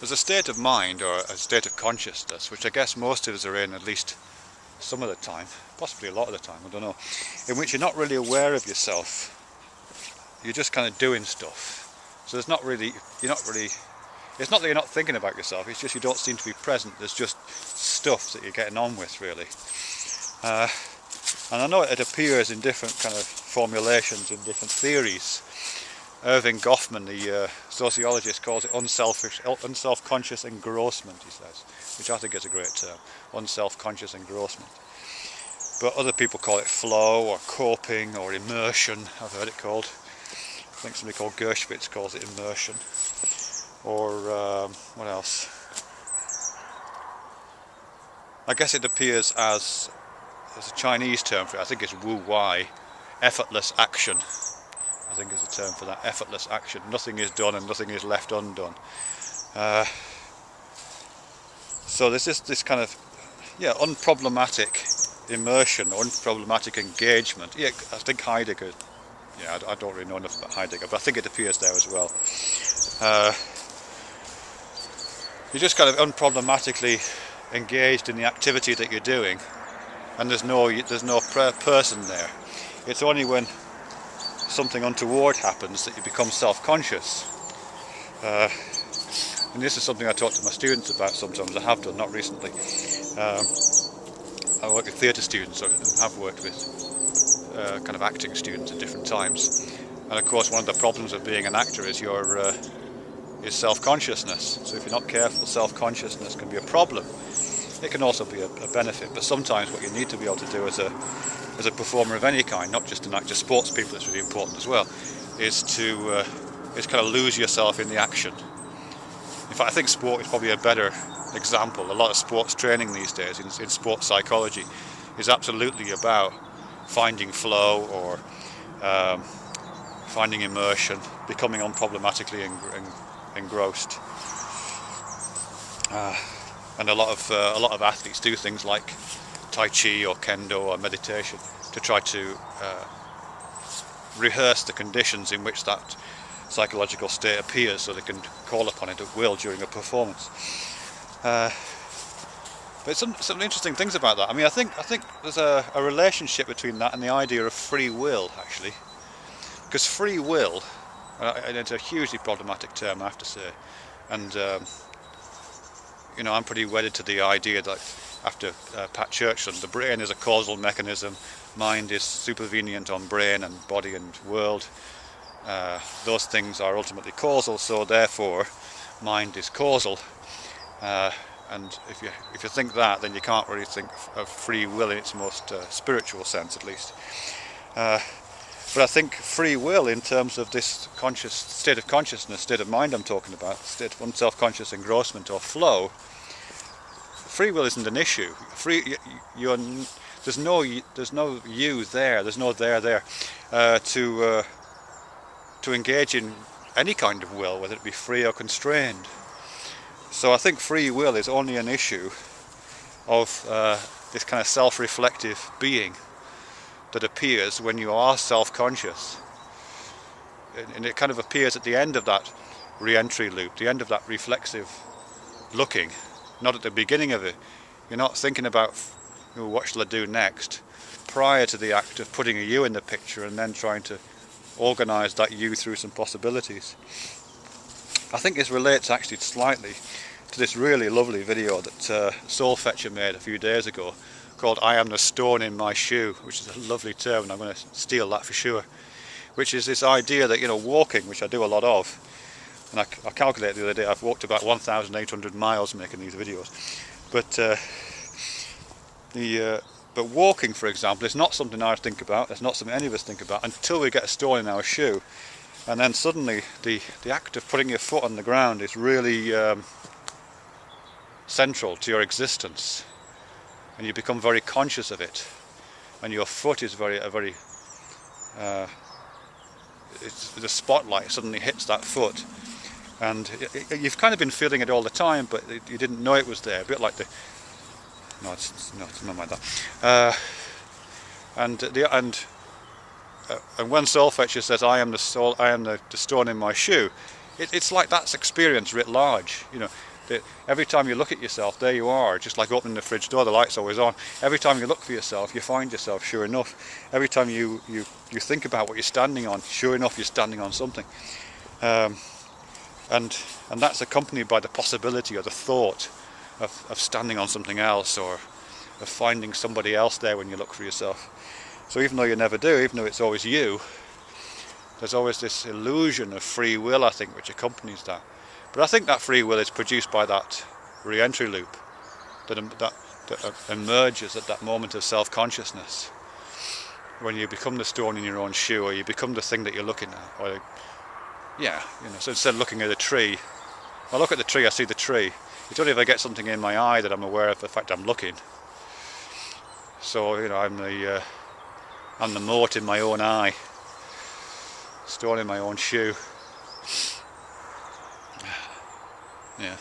there's a state of mind or a state of consciousness which I guess most of us are in, at least some of the time, possibly a lot of the time, I don't know, in which you're not really aware of yourself. You're just kind of doing stuff. So there's not really, it's not that you're not thinking about yourself, it's just you don't seem to be present. There's just stuff that you're getting on with, really. And I know it appears in different kind of formulations, in different theories. Goffmann, the sociologist, calls it unselfconscious engrossment, he says, which I think is a great term, unselfconscious engrossment. But other people call it flow or coping or immersion, I've heard it called. I think somebody called Gurswitch calls it immersion. Or what else? I guess it appears as a Chinese term for it. I think it's Wu Wai, effortless action. I think is a term for that, effortless action. Nothing is done and nothing is left undone. So there's this kind of, unproblematic immersion, unproblematic engagement. Yeah, I think Heidegger, I don't really know enough about Heidegger, but I think it appears there as well. You're just kind of unproblematically engaged in the activity that you're doing, and there's no person there. It's only when something untoward happens that you become self-conscious. And this is something I talk to my students about sometimes. I have done, not recently. I work with theatre students, and have worked with kind of acting students at different times. And of course, one of the problems of being an actor is is self-consciousness. So if you're not careful, self-consciousness can be a problem. It can also be a benefit, but sometimes what you need to be able to do as a performer of any kind, not just an actor, sports people, it's really important as well, is to kind of lose yourself in the action. In fact, I think sport is probably a better example. A lot of sports training these days in sports psychology is absolutely about finding flow or finding immersion, becoming unproblematically engrossed. And a lot of athletes do things like Tai Chi or Kendo or meditation to try to rehearse the conditions in which that psychological state appears, so they can call upon it at will during a performance. But some interesting things about that. I mean, I think there's a relationship between that and the idea of free will, actually, because free will, and it's a hugely problematic term, I have to say, and I'm pretty wedded to the idea that after Pat Churchland, the brain is a causal mechanism, mind is supervenient on brain and body and world. Those things are ultimately causal, so therefore mind is causal. And if you think that, then you can't really think of free will in its most spiritual sense, at least. But I think free will, in terms of this conscious state of consciousness, state of mind I'm talking about, state of unselfconscious engrossment or flow, free will isn't an issue. There's no you there. There's no there to engage in any kind of will, whether it be free or constrained. So I think free will is only an issue of this kind of self-reflective being that appears when you are self-conscious, and it kind of appears at the end of that re-entry loop, the end of that reflexive looking, not at the beginning of it. You're not thinking about what shall I do next prior to the act of putting a you in the picture and then trying to organise that you through some possibilities. I think this relates actually slightly to this really lovely video that SoulFetcher made a few days ago called "I am the stone in my shoe," which is a lovely term, and I'm going to steal that for sure, which is this idea that, walking, which I do a lot of, and I calculated the other day I've walked about 1,800 miles making these videos, but walking, for example, is not something I think about, it's not something any of us think about until we get a stone in our shoe, and then suddenly the act of putting your foot on the ground is really central to your existence, and you become very conscious of it, and your foot is the spotlight suddenly hits that foot, and you've kind of been feeling it all the time, but you didn't know it was there, a bit like it's not like that. And when SoulFetcher says I am the stone in my shoe, it's like that's experience writ large. Every time you look at yourself, there you are, just like opening the fridge door, the light's always on. Every time you look for yourself, you find yourself, sure enough. Every time you think about what you're standing on, sure enough, you're standing on something. And that's accompanied by the possibility or the thought of standing on something else, or of finding somebody else there when you look for yourself. So even though you never do, even though it's always you, there's always this illusion of free will, I think, which accompanies that. But I think that free will is produced by that re-entry loop that emerges at that moment of self-consciousness, when you become the stone in your own shoe, or you become the thing that you're looking at. Or, yeah, so instead of looking at a tree, I look at the tree, I see the tree. It's only if I get something in my eye that I'm aware of the fact I'm looking. So I'm the mote in my own eye, stone in my own shoe. Yeah.